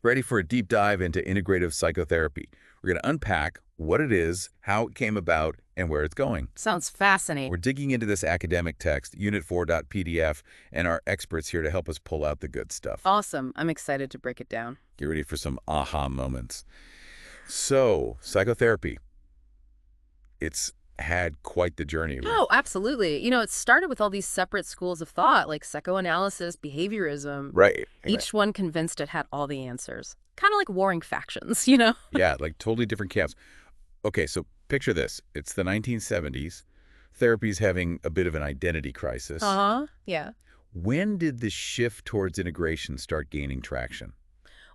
Ready for a deep dive into integrative psychotherapy. We're going to unpack what it is, how it came about, and where it's going. Sounds fascinating. We're digging into this academic text, Unit4.pdf, and our experts here to help us pull out the good stuff. Awesome. I'm excited to break it down. Get ready for some aha moments. So, psychotherapy. It's had quite the journey. Oh, absolutely. It started with all these separate schools of thought, like psychoanalysis, behaviorism. Right. Each one convinced it had all the answers. Kind of like warring factions, Yeah, like totally different camps. Okay, so picture this. It's the 1970s. Therapy's having a bit of an identity crisis. Uh-huh. Yeah. When did this shift towards integration start gaining traction?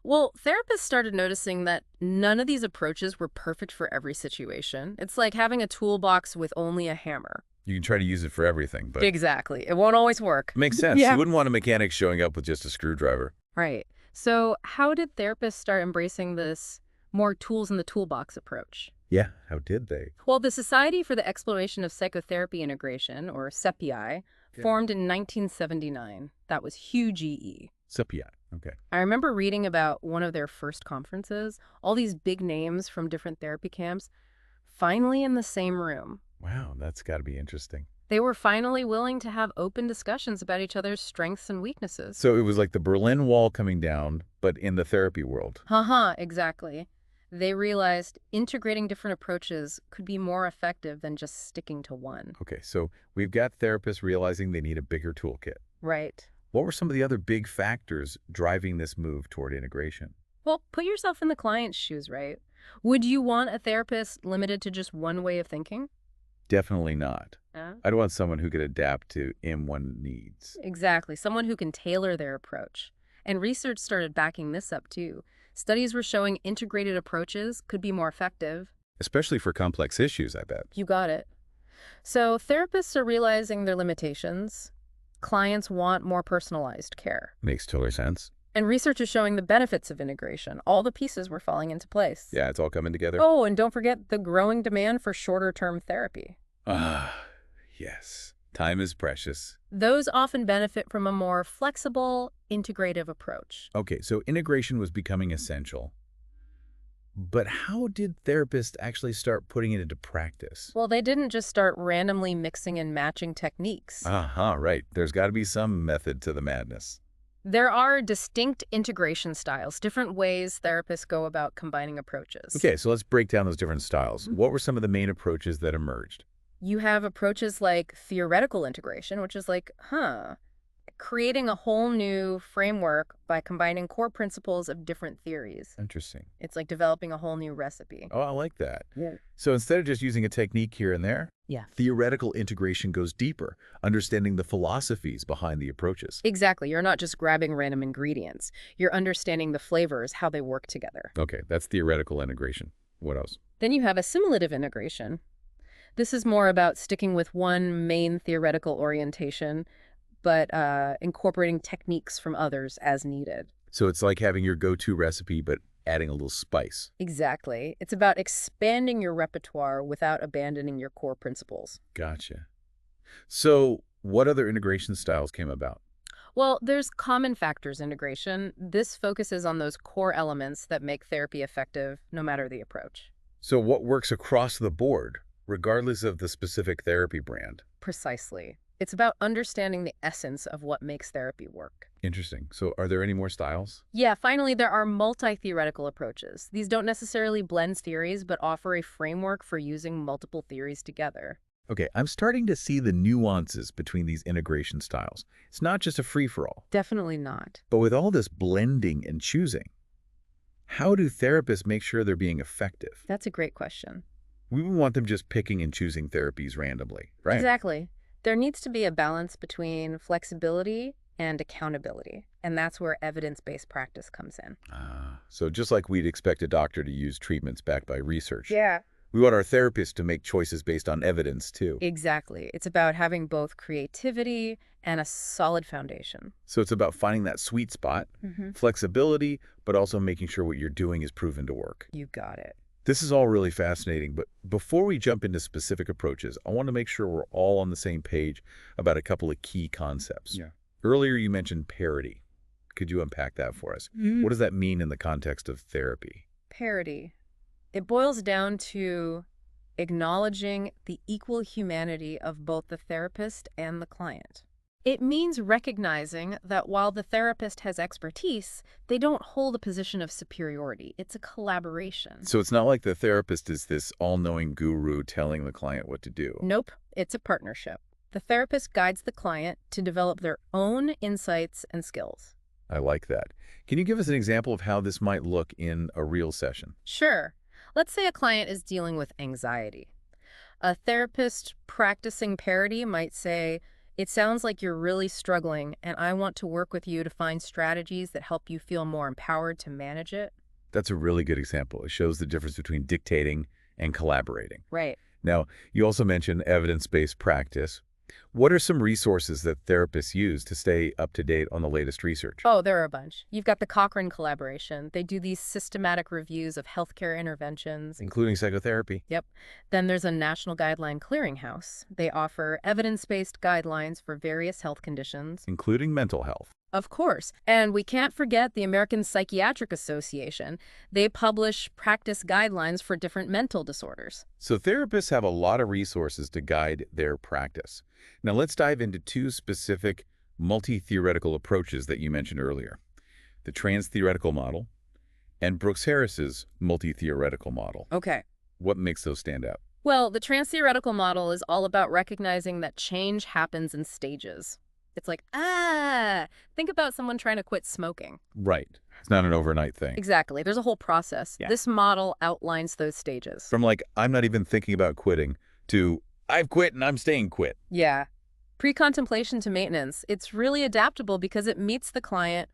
Well, therapists started noticing that none of these approaches were perfect for every situation. It's like having a toolbox with only a hammer. You can try to use it for everything, but Exactly. It won't always work. makes sense. Yeah. You wouldn't want a mechanic showing up with just a screwdriver. Right. So how did therapists start embracing this more tools in the toolbox approach? Yeah, how did they? Well, the Society for the Exploration of Psychotherapy Integration, or SEPI, formed in 1979. That was huge EE. SEPI. Okay. I remember reading about one of their first conferences, all these big names from different therapy camps, finally in the same room. Wow, that's got to be interesting. They were finally willing to have open discussions about each other's strengths and weaknesses. So it was like the Berlin Wall coming down, but in the therapy world. Exactly. They realized integrating different approaches could be more effective than just sticking to one. Okay, so we've got therapists realizing they need a bigger toolkit. Right. What were some of the other big factors driving this move toward integration? Well, put yourself in the client's shoes, right? Would you want a therapist limited to just one way of thinking? Definitely not. Yeah. I'd want someone who could adapt to M1 needs. Exactly. Someone who can tailor their approach. And research started backing this up, too. Studies were showing integrated approaches could be more effective. Especially for complex issues, I bet. You got it. So therapists are realizing their limitations. Clients want more personalized care. Makes total sense. And research is showing the benefits of integration. All the pieces were falling into place. Yeah, it's all coming together. Oh, and don't forget the growing demand for shorter-term therapy. Ah, yes. Time is precious. Those often benefit from a more flexible, integrative approach. Okay, so integration was becoming essential. But how did therapists actually start putting it into practice? Well, they didn't just start randomly mixing and matching techniques. Right. There's got to be some method to the madness. There are distinct integration styles, different ways therapists go about combining approaches. Okay, so let's break down those different styles. What were some of the main approaches that emerged? You have approaches like theoretical integration, which is like, creating a whole new framework by combining core principles of different theories. Interesting. It's like developing a whole new recipe. Oh, I like that. Yeah. So instead of just using a technique here and there, Yeah. theoretical integration goes deeper, understanding the philosophies behind the approaches. Exactly. You're not just grabbing random ingredients. You're understanding the flavors, how they work together. Okay, that's theoretical integration. What else? Then you have assimilative integration. This is more about sticking with one main theoretical orientation, but incorporating techniques from others as needed. So it's like having your go-to recipe, but adding a little spice. Exactly. It's about expanding your repertoire without abandoning your core principles. Gotcha. So what other integration styles came about? Well, there's common factors integration. This focuses on those core elements that make therapy effective, no matter the approach. So what works across the board, regardless of the specific therapy brand? Precisely. It's about understanding the essence of what makes therapy work. Interesting. So are there any more styles? Yeah, finally, there are multi-theoretical approaches. These don't necessarily blend theories, but offer a framework for using multiple theories together. Okay, I'm starting to see the nuances between these integration styles. It's not just a free-for-all. Definitely not. But with all this blending and choosing, how do therapists make sure they're being effective? That's a great question. We wouldn't want them just picking and choosing therapies randomly, right? Exactly. There needs to be a balance between flexibility and accountability, and that's where evidence-based practice comes in. So just like we'd expect a doctor to use treatments backed by research, Yeah. we want our therapists to make choices based on evidence, too. Exactly. It's about having both creativity and a solid foundation. So it's about finding that sweet spot, flexibility, but also making sure what you're doing is proven to work. You got it. This is all really fascinating, but before we jump into specific approaches, I want to make sure we're all on the same page about a couple of key concepts. Yeah. Earlier, you mentioned parity. Could you unpack that for us? Mm. What does that mean in the context of therapy? Parity. It boils down to acknowledging the equal humanity of both the therapist and the client. It means recognizing that while the therapist has expertise, they don't hold a position of superiority. It's a collaboration. So it's not like the therapist is this all-knowing guru telling the client what to do. Nope, it's a partnership. The therapist guides the client to develop their own insights and skills. I like that. Can you give us an example of how this might look in a real session? Sure. Let's say a client is dealing with anxiety. A therapist practicing parity might say, "It sounds like you're really struggling, and I want to work with you to find strategies that help you feel more empowered to manage it." That's a really good example. It shows the difference between dictating and collaborating. Right. Now, you also mentioned evidence-based practice. What are some resources that therapists use to stay up to date on the latest research? Oh, there are a bunch. You've got the Cochrane collaboration. They do these systematic reviews of healthcare interventions. Including psychotherapy. Yep. Then there's a National Guideline Clearinghouse. They offer evidence-based guidelines for various health conditions. Including mental health. Of course. And we can't forget the American Psychiatric Association. They publish practice guidelines for different mental disorders. So therapists have a lot of resources to guide their practice. Now let's dive into two specific multi-theoretical approaches that you mentioned earlier. The Transtheoretical model and Brooks Harris's multi-theoretical model. Okay. What makes those stand out? Well, the Transtheoretical model is all about recognizing that change happens in stages. It's like, think about someone trying to quit smoking. Right. It's not an overnight thing. Exactly. There's a whole process. Yeah. This model outlines those stages. From like, I'm not even thinking about quitting, to I've quit and I'm staying quit. Yeah. Pre-contemplation to maintenance. It's really adaptable because it meets the client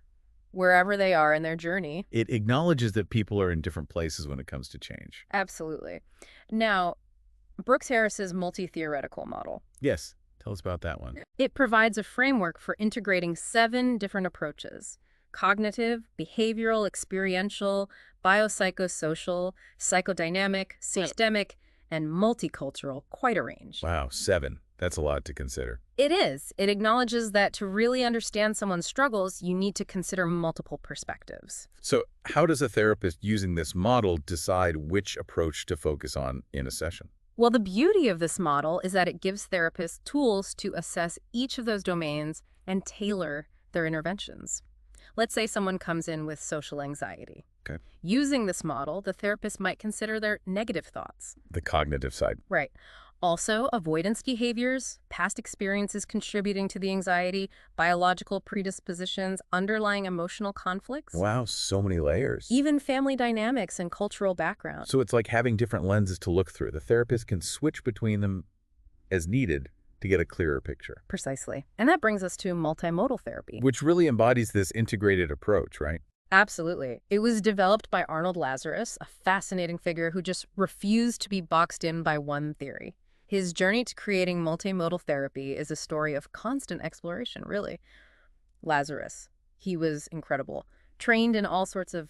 wherever they are in their journey. It acknowledges that people are in different places when it comes to change. Absolutely. Now, Brooks Harris's multi-theoretical model. Yes. Tell us about that one. It provides a framework for integrating 7 different approaches: cognitive, behavioral, experiential, biopsychosocial, psychodynamic, systemic, and multicultural. Quite a range. Wow, 7. That's a lot to consider. It is. It acknowledges that to really understand someone's struggles, you need to consider multiple perspectives. So how does a therapist using this model decide which approach to focus on in a session? Well, the beauty of this model is that it gives therapists tools to assess each of those domains and tailor their interventions. Let's say someone comes in with social anxiety. Okay. Using this model, the therapist might consider their negative thoughts. The cognitive side. Right. Also, avoidance behaviors, past experiences contributing to the anxiety, biological predispositions, underlying emotional conflicts. Wow, so many layers. Even family dynamics and cultural background. So it's like having different lenses to look through. The therapist can switch between them as needed to get a clearer picture. Precisely. And that brings us to multimodal therapy. Which really embodies this integrated approach, right? Absolutely. It was developed by Arnold Lazarus, a fascinating figure who just refused to be boxed in by one theory. His journey to creating multimodal therapy is a story of constant exploration, really. Lazarus, he was incredible. Trained in all sorts of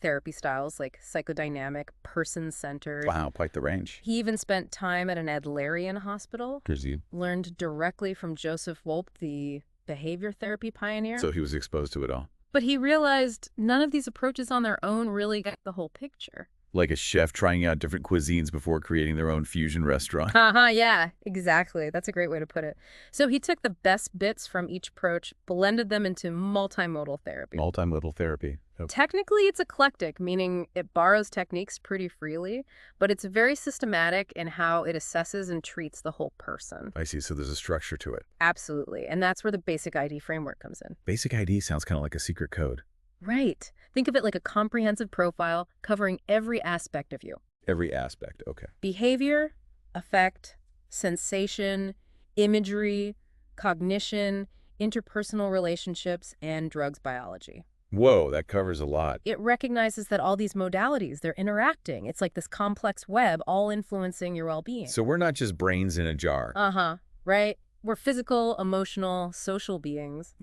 therapy styles like psychodynamic, person-centered. Wow, quite the range. He even spent time at an Adlerian hospital. Crazy. Learned directly from Joseph Wolpe, the behavior therapy pioneer. So he was exposed to it all. But he realized none of these approaches on their own really got the whole picture. Like a chef trying out different cuisines before creating their own fusion restaurant. Yeah, exactly. That's a great way to put it. So he took the best bits from each approach, blended them into multimodal therapy. Multimodal therapy. Oh. Technically, it's eclectic, meaning it borrows techniques pretty freely, but it's very systematic in how it assesses and treats the whole person. I see. So there's a structure to it. Absolutely. And that's where the basic ID framework comes in. Basic ID sounds kind of like a secret code. Right. Think of it like a comprehensive profile covering every aspect of you. Every aspect. Okay. Behavior, affect, sensation, imagery, cognition, interpersonal relationships, and drugs biology. Whoa, that covers a lot. It recognizes that all these modalities, they're interacting. It's like this complex web all influencing your well-being. So we're not just brains in a jar. Right? We're physical, emotional, social beings,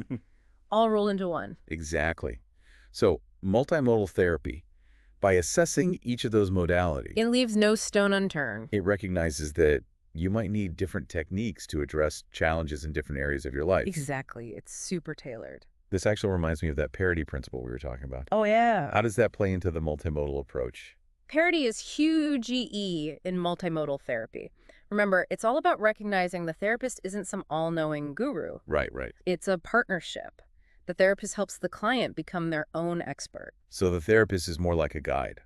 all rolled into one. Exactly. So multimodal therapy, by assessing each of those modalities, It leaves no stone unturned. it recognizes that you might need different techniques to address challenges in different areas of your life. Exactly. It's super tailored. This actually reminds me of that parity principle we were talking about. Oh, yeah. How does that play into the multimodal approach? Parity is huge in multimodal therapy. Remember, it's all about recognizing the therapist isn't some all-knowing guru. Right, right. It's a partnership. The therapist helps the client become their own expert. So the therapist is more like a guide,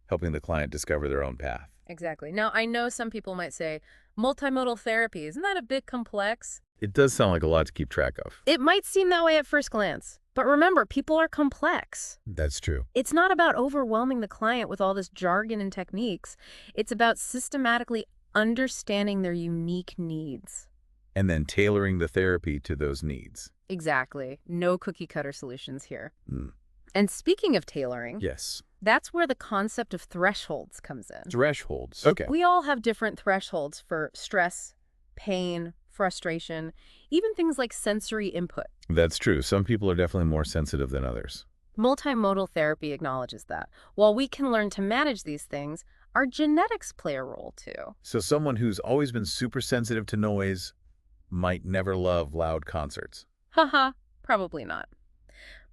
helping the client discover their own path. Exactly. Now, I know some people might say, multimodal therapy, isn't that a bit complex? It does sound like a lot to keep track of. It might seem that way at first glance. But remember, people are complex. That's true. It's not about overwhelming the client with all this jargon and techniques. It's about systematically understanding their unique needs. And then tailoring the therapy to those needs. Exactly. No cookie-cutter solutions here. Mm. And speaking of tailoring, Yes. that's where the concept of thresholds comes in. Thresholds. Okay. We all have different thresholds for stress, pain, frustration, even things like sensory input. That's true. Some people are definitely more sensitive than others. Multimodal therapy acknowledges that. While we can learn to manage these things, our genetics play a role too. So someone who's always been super sensitive to noise might never love loud concerts. Haha, probably not.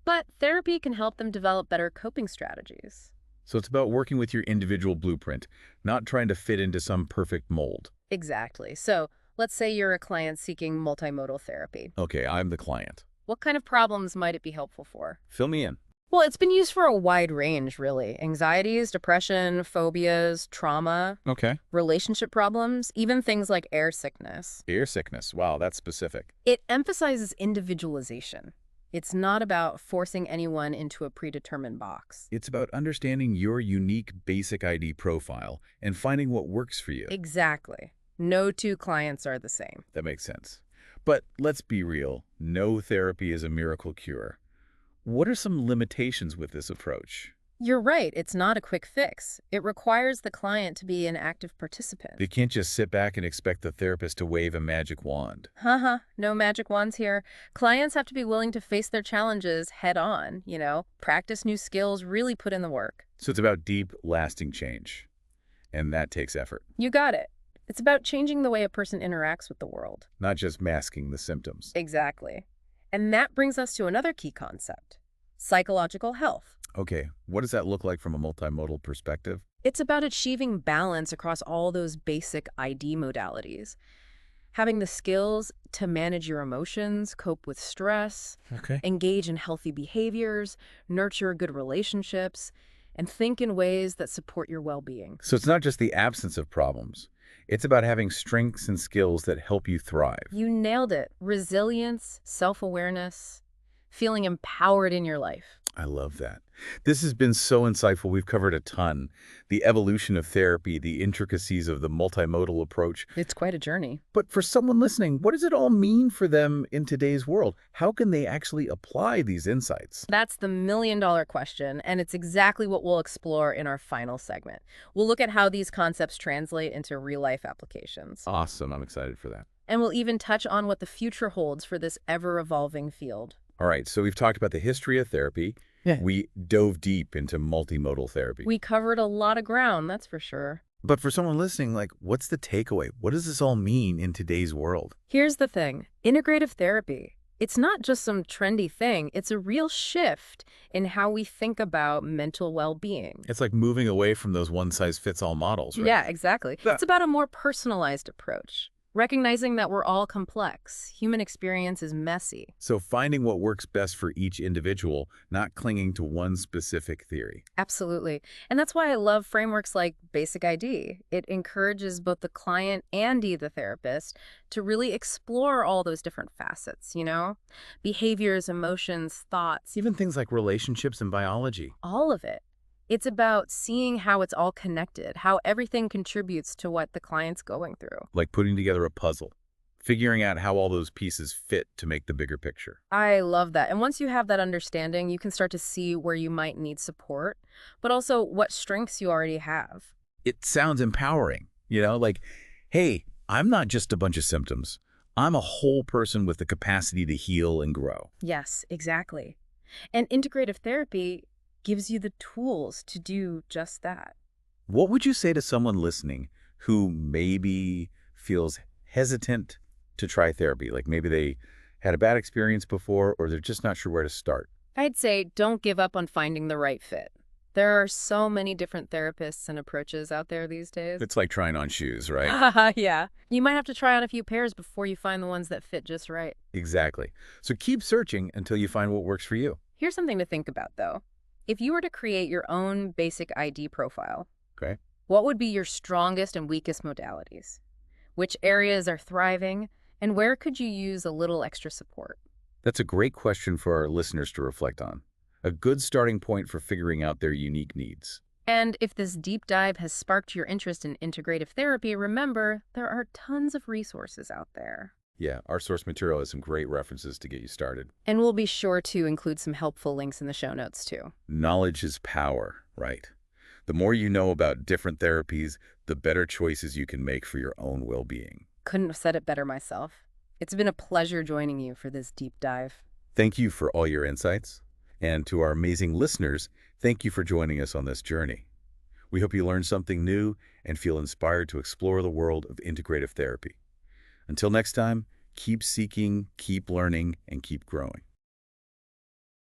But therapy can help them develop better coping strategies. So it's about working with your individual blueprint, not trying to fit into some perfect mold. Exactly. So let's say you're a client seeking multimodal therapy. Okay, I'm the client. What kind of problems might it be helpful for? Fill me in. Well, it's been used for a wide range, really. Anxieties, depression, phobias, trauma, Okay. relationship problems, even things like air sickness. Ear sickness. Wow, that's specific. It emphasizes individualization. It's not about forcing anyone into a predetermined box. It's about understanding your unique basic ID profile and finding what works for you. Exactly. No two clients are the same. That makes sense. But let's be real. No therapy is a miracle cure. What are some limitations with this approach? You're right, it's not a quick fix. It requires the client to be an active participant. They can't just sit back and expect the therapist to wave a magic wand. Haha, no magic wands here. Clients have to be willing to face their challenges head on, practice new skills, really put in the work. So it's about deep, lasting change. And that takes effort, You got it. It's about changing the way a person interacts with the world. not just masking the symptoms. Exactly. And that brings us to another key concept, psychological health. Okay, what does that look like from a multimodal perspective? It's about achieving balance across all those basic ID modalities. Having the skills to manage your emotions, cope with stress, Okay. engage in healthy behaviors, nurture good relationships, and think in ways that support your well-being. So it's not just the absence of problems. It's about having strengths and skills that help you thrive. You nailed it. Resilience, self-awareness, feeling empowered in your life. I love that. This has been so insightful. We've covered a ton. The evolution of therapy, the intricacies of the multimodal approach. It's quite a journey. But for someone listening, what does it all mean for them in today's world? How can they actually apply these insights? That's the million-dollar question, and it's exactly what we'll explore in our final segment. We'll look at how these concepts translate into real-life applications. Awesome. I'm excited for that. And we'll even touch on what the future holds for this ever-evolving field. All right, so we've talked about the history of therapy. Yeah. We dove deep into multimodal therapy. We covered a lot of ground, that's for sure. But for someone listening, what's the takeaway? What does this all mean in today's world? Here's the thing. Integrative therapy. It's not just some trendy thing. It's a real shift in how we think about mental well-being. It's like moving away from those one-size-fits-all models, right? Yeah, exactly. Yeah. It's about a more personalized approach. Recognizing that we're all complex. Human experience is messy. So finding what works best for each individual, not clinging to one specific theory. Absolutely. And that's why I love frameworks like Basic ID. It encourages both the client and the therapist to really explore all those different facets, behaviors, emotions, thoughts, Even things like relationships and biology. all of it. It's about seeing how it's all connected, how everything contributes to what the client's going through. Like putting together a puzzle. Figuring out how all those pieces fit to make the bigger picture. I love that. And once you have that understanding, you can start to see where you might need support, but also what strengths you already have. It sounds empowering, hey, I'm not just a bunch of symptoms. I'm a whole person with the capacity to heal and grow. Yes, exactly. And integrative therapy gives you the tools to do just that. What would you say to someone listening who maybe feels hesitant to try therapy? Like maybe they had a bad experience before, or they're just not sure where to start. I'd say don't give up on finding the right fit. There are so many different therapists and approaches out there these days. It's like trying on shoes, right? Yeah. You might have to try on a few pairs before you find the ones that fit just right. Exactly. So keep searching until you find what works for you. Here's something to think about, though. If you were to create your own basic ID profile, Okay? what would be your strongest and weakest modalities? Which areas are thriving, and where could you use a little extra support? That's a great question for our listeners to reflect on. A good starting point for figuring out their unique needs. And if this deep dive has sparked your interest in integrative therapy, remember, there are tons of resources out there. Yeah, our source material has some great references to get you started. And we'll be sure to include some helpful links in the show notes, too. Knowledge is power, right? The more you know about different therapies, the better choices you can make for your own well-being. Couldn't have said it better myself. It's been a pleasure joining you for this deep dive. Thank you for all your insights. And to our amazing listeners, thank you for joining us on this journey. We hope you learned something new and feel inspired to explore the world of integrative therapy. Until next time, keep seeking, keep learning, and keep growing.